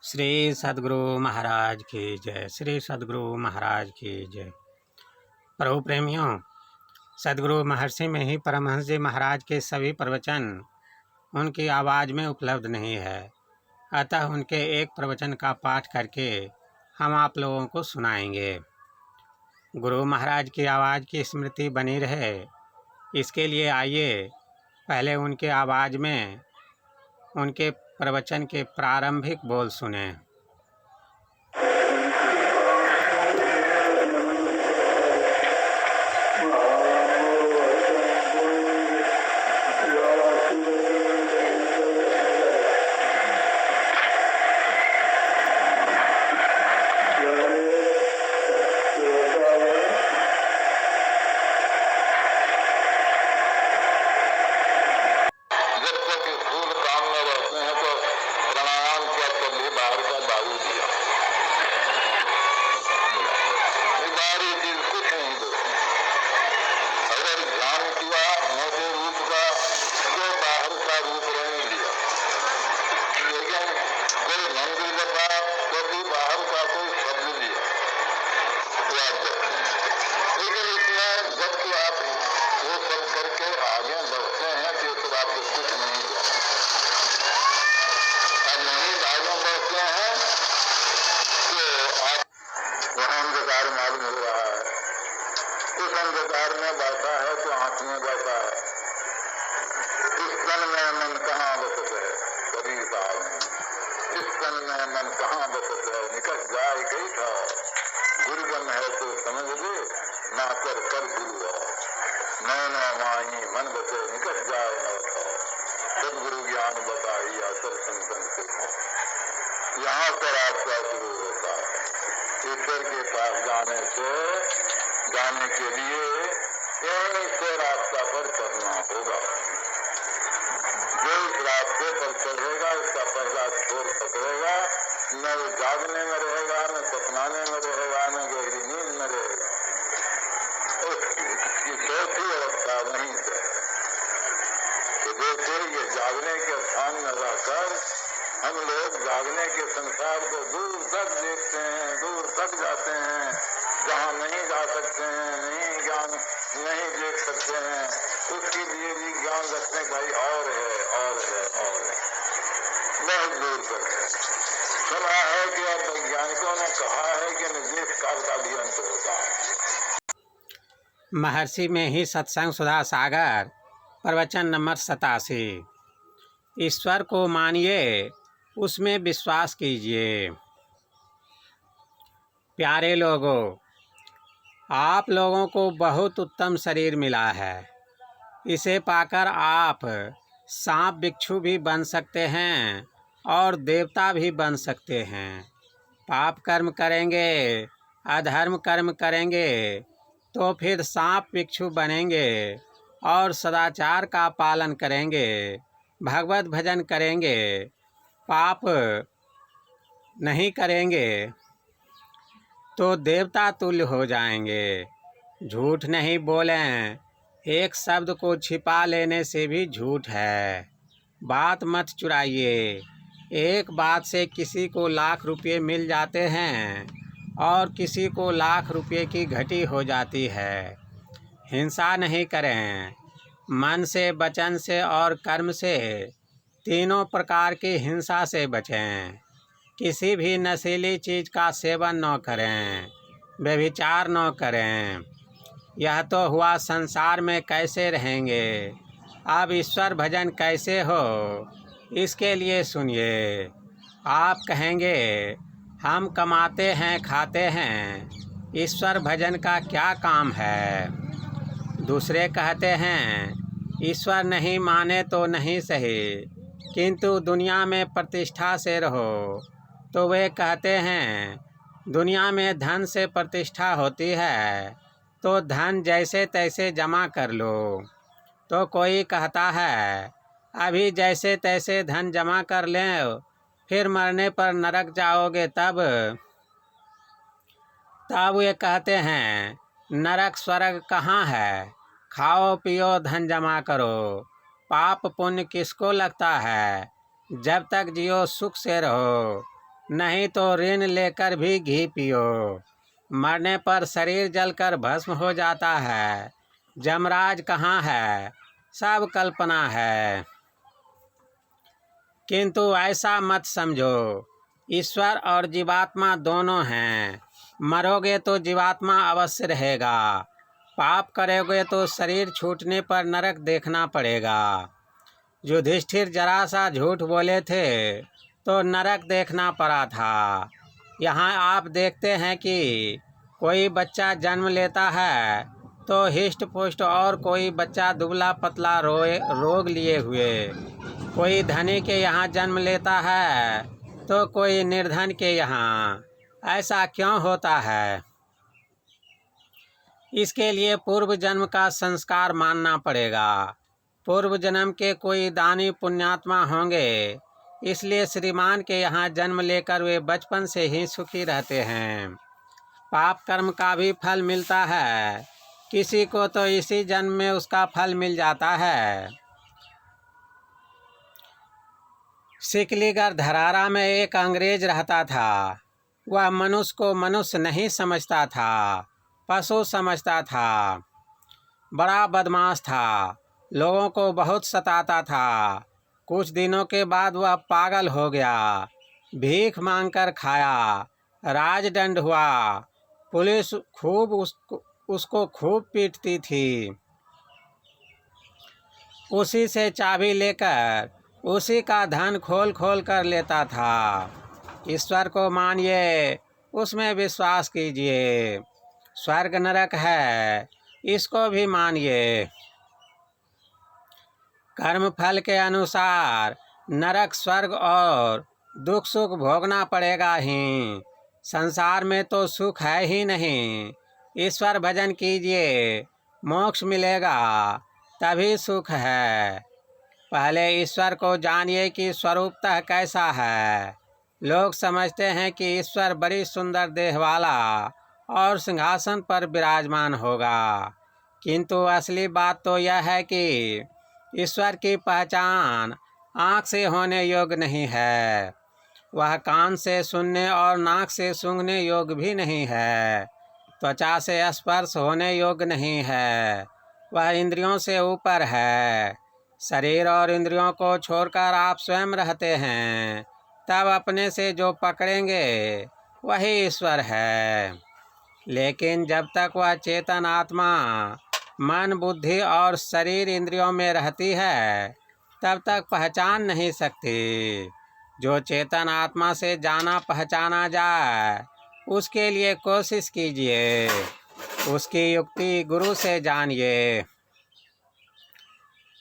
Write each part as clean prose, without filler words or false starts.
श्री सद्गुरु महाराज की जय। श्री सद्गुरु महाराज की जय। प्रभु प्रेमियों, सद्गुरु महर्षि में ही परमहंस जी महाराज के सभी प्रवचन उनकी आवाज़ में उपलब्ध नहीं है, अतः उनके एक प्रवचन का पाठ करके हम आप लोगों को सुनाएंगे। गुरु महाराज की आवाज़ की स्मृति बनी रहे, इसके लिए आइए पहले उनके आवाज़ में उनके प्रवचन के प्रारंभिक बोल सुने। अंधकार में बैठा है तो आंख में बैठा है। इस तन में मन कहाँ बसत है, कबीर साहब ने। इस तन में मन कहाँ बसत है, निकट जाए कही था। गुरुगम है तो समझ ले, ना कर कर गुरु नैना माही मन बसे, निकट जाए न था। सदगुरु ज्ञान बताई असर संतन से। यहाँ पर रास्ता शुरू होता है। ईश्वर के पास जाने के लिए यहीं से रास्ता पर चलना होगा। जो इस रास्ते पर चलेगा उसका पहला छोर पकड़ेगा, न वो जागने में रहेगा, न सपनाने में रहेगा, न गहरी नींद में रहेगा। उसकी चौथी अवस्था वहीं से है। तो जैसे ये जागने के स्थान में रहकर हम लोग जागने के संसार को दूर तक देखते हैं, दूर तक जाते हैं, जहाँ नहीं जा सकते हैं, नहीं ज्ञान नहीं देख सकते हैं, उसके लिए भी ज्ञान रखने का ही और है, बहुत दूर तक है। सुना है कि अब वैज्ञानिकों ने कहा है कि निर्देश काल का भी अंत होता है। महर्षि में ही सत्संग सुधा सागर, प्रवचन नंबर 87। ईश्वर को मानिए, उसमें विश्वास कीजिए। प्यारे लोगों, आप लोगों को बहुत उत्तम शरीर मिला है। इसे पाकर आप सांप बिच्छू भी बन सकते हैं और देवता भी बन सकते हैं। पाप कर्म करेंगे, अधर्म कर्म करेंगे तो फिर सांप बिच्छू बनेंगे, और सदाचार का पालन करेंगे, भगवत भजन करेंगे, पाप नहीं करेंगे तो देवता तुल्य हो जाएंगे। झूठ नहीं बोलें, एक शब्द को छिपा लेने से भी झूठ है। बात मत चुराइए। एक बात से किसी को लाख रुपये मिल जाते हैं और किसी को लाख रुपये की घटी हो जाती है। हिंसा नहीं करें। मन से, वचन से और कर्म से, तीनों प्रकार की हिंसा से बचें। किसी भी नशीली चीज़ का सेवन न करें, व्यभिचार न करें। यह तो हुआ संसार में कैसे रहेंगे, अब ईश्वर भजन कैसे हो, इसके लिए सुनिए। आप कहेंगे हम कमाते हैं खाते हैं, ईश्वर भजन का क्या काम है। दूसरे कहते हैं ईश्वर नहीं माने तो नहीं सही, किंतु दुनिया में प्रतिष्ठा से रहो। तो वे कहते हैं दुनिया में धन से प्रतिष्ठा होती है, तो धन जैसे तैसे जमा कर लो। तो कोई कहता है अभी जैसे तैसे धन जमा कर लें, फिर मरने पर नरक जाओगे तब वे कहते हैं नरक स्वर्ग कहाँ है, खाओ पियो धन जमा करो। पाप पुण्य किसको लगता है, जब तक जियो सुख से रहो। नहीं तो ऋण लेकर भी घी पियो। मरने पर शरीर जलकर भस्म हो जाता है। यमराज कहाँ है? सब कल्पना है। किंतु ऐसा मत समझो, ईश्वर और जीवात्मा दोनों हैं। मरोगे तो जीवात्मा अवश्य रहेगा। पाप करोगे तो शरीर छूटने पर नरक देखना पड़ेगा। युधिष्ठिर जरा सा झूठ बोले थे तो नरक देखना पड़ा था। यहाँ आप देखते हैं कि कोई बच्चा जन्म लेता है तो हिष्ट पुष्ट, और कोई बच्चा दुबला पतला रोग लिए हुए। कोई धनी के यहाँ जन्म लेता है तो कोई निर्धन के यहाँ। ऐसा क्यों होता है? इसके लिए पूर्व जन्म का संस्कार मानना पड़ेगा। पूर्व जन्म के कोई दानी पुण्यात्मा होंगे, इसलिए श्रीमान के यहाँ जन्म लेकर वे बचपन से ही सुखी रहते हैं। पाप कर्म का भी फल मिलता है। किसी को तो इसी जन्म में उसका फल मिल जाता है। सिकलीगढ़ धरारा में एक अंग्रेज रहता था। वह मनुष्य को मनुष्य नहीं समझता था, पशु समझता था। बड़ा बदमाश था, लोगों को बहुत सताता था। कुछ दिनों के बाद वह पागल हो गया। भीख मांगकर खाया, राजदंड हुआ। पुलिस उसको खूब पीटती थी। उसी से चाबी लेकर उसी का धन खोल खोल कर लेता था। ईश्वर को मानिए, उसमें विश्वास कीजिए। स्वर्ग नरक है, इसको भी मानिए। कर्म फल के अनुसार नरक स्वर्ग और दुख सुख भोगना पड़ेगा ही। संसार में तो सुख है ही नहीं। ईश्वर भजन कीजिए, मोक्ष मिलेगा, तभी सुख है। पहले ईश्वर को जानिए कि स्वरूपतः कैसा है। लोग समझते हैं कि ईश्वर बड़ी सुंदर देह वाला और सिंहासन पर विराजमान होगा, किंतु असली बात तो यह है कि ईश्वर की पहचान आँख से होने योग्य नहीं है। वह कान से सुनने और नाक से सूंघने योग्य भी नहीं है। त्वचा से स्पर्श होने योग्य नहीं है। वह इंद्रियों से ऊपर है। शरीर और इंद्रियों को छोड़कर आप स्वयं रहते हैं। तब अपने से जो पकड़ेंगे वही ईश्वर है। लेकिन जब तक वह चेतन आत्मा मन बुद्धि और शरीर इंद्रियों में रहती है, तब तक पहचान नहीं सकती। जो चेतन आत्मा से जाना पहचाना जाए, उसके लिए कोशिश कीजिए। उसकी युक्ति गुरु से जानिए।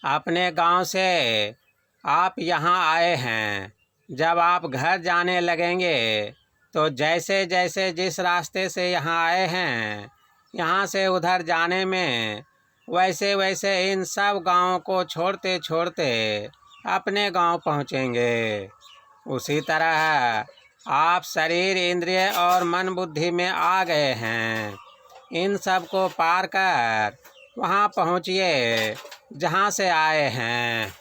अपने गांव से आप यहाँ आए हैं। जब आप घर जाने लगेंगे तो जैसे जैसे जिस रास्ते से यहाँ आए हैं, यहाँ से उधर जाने में वैसे वैसे इन सब गांवों को छोड़ते छोड़ते अपने गांव पहुँचेंगे। उसी तरह आप शरीर इंद्रिय और मन बुद्धि में आ गए हैं। इन सब को पार कर वहाँ पहुँचिए जहाँ से आए हैं।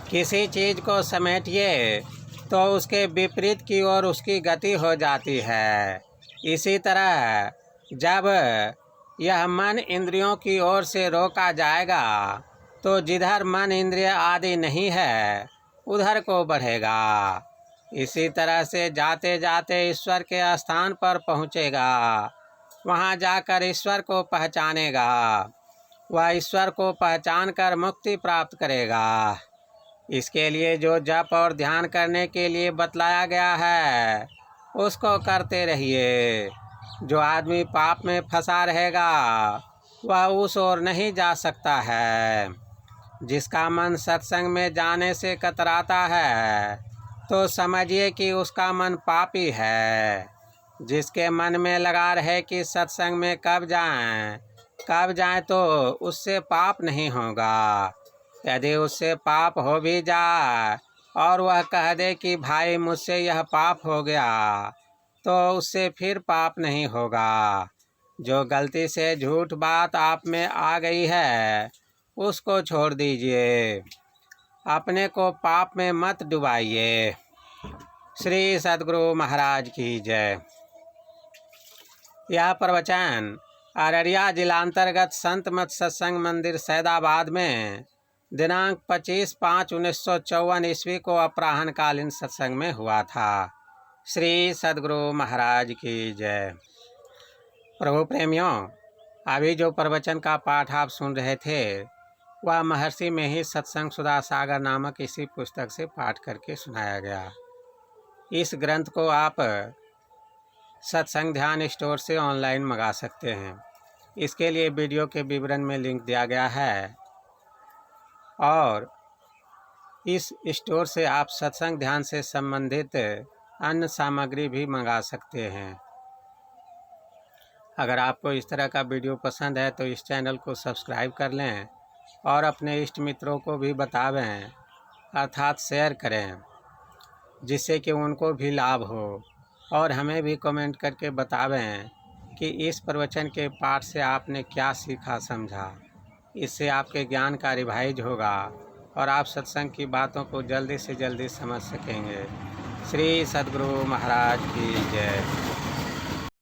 किसी चीज़ को समेटिए तो उसके विपरीत की ओर उसकी गति हो जाती है। इसी तरह जब यह मन इंद्रियों की ओर से रोका जाएगा तो जिधर मन इंद्रिय आदि नहीं है उधर को बढ़ेगा। इसी तरह से जाते जाते ईश्वर के स्थान पर पहुँचेगा। वहाँ जाकर ईश्वर को पहचानेगा। वह ईश्वर को पहचान कर मुक्ति प्राप्त करेगा। इसके लिए जो जप और ध्यान करने के लिए बतलाया गया है, उसको करते रहिए। जो आदमी पाप में फंसा रहेगा वह उस ओर नहीं जा सकता है। जिसका मन सत्संग में जाने से कतराता है तो समझिए कि उसका मन पापी है। जिसके मन में लगा रहे कि सत्संग में कब जाएं तो उससे पाप नहीं होगा। यदि उससे पाप हो भी जाए और वह कह दे कि भाई मुझसे यह पाप हो गया, तो उससे फिर पाप नहीं होगा। जो गलती से झूठ बात आप में आ गई है उसको छोड़ दीजिए। अपने को पाप में मत डुबाइए। श्री सद्गुरु महाराज की जय। यह प्रवचन अररिया जिला अंतर्गत संत मत सत्संग मंदिर सैदाबाद में दिनांक 25/5/1954 ईस्वी को अपराह्नकालीन सत्संग में हुआ था। श्री सद्गुरु महाराज की जय। प्रभु प्रेमियों, अभी जो प्रवचन का पाठ आप सुन रहे थे वह महर्षि में ही सत्संग सुधा सागर नामक इसी पुस्तक से पाठ करके सुनाया गया। इस ग्रंथ को आप सत्संग ध्यान स्टोर से ऑनलाइन मंगा सकते हैं। इसके लिए वीडियो के विवरण में लिंक दिया गया है और इस स्टोर से आप सत्संग ध्यान से संबंधित अन्य सामग्री भी मंगा सकते हैं। अगर आपको इस तरह का वीडियो पसंद है तो इस चैनल को सब्सक्राइब कर लें और अपने इष्ट मित्रों को भी बतावें, अर्थात शेयर करें, जिससे कि उनको भी लाभ हो, और हमें भी कमेंट करके बतावें कि इस प्रवचन के पाठ से आपने क्या सीखा समझा। इससे आपके ज्ञान का रिवाइज होगा और आप सत्संग की बातों को जल्दी से जल्दी समझ सकेंगे। श्री सद्गुरु महाराज की जय।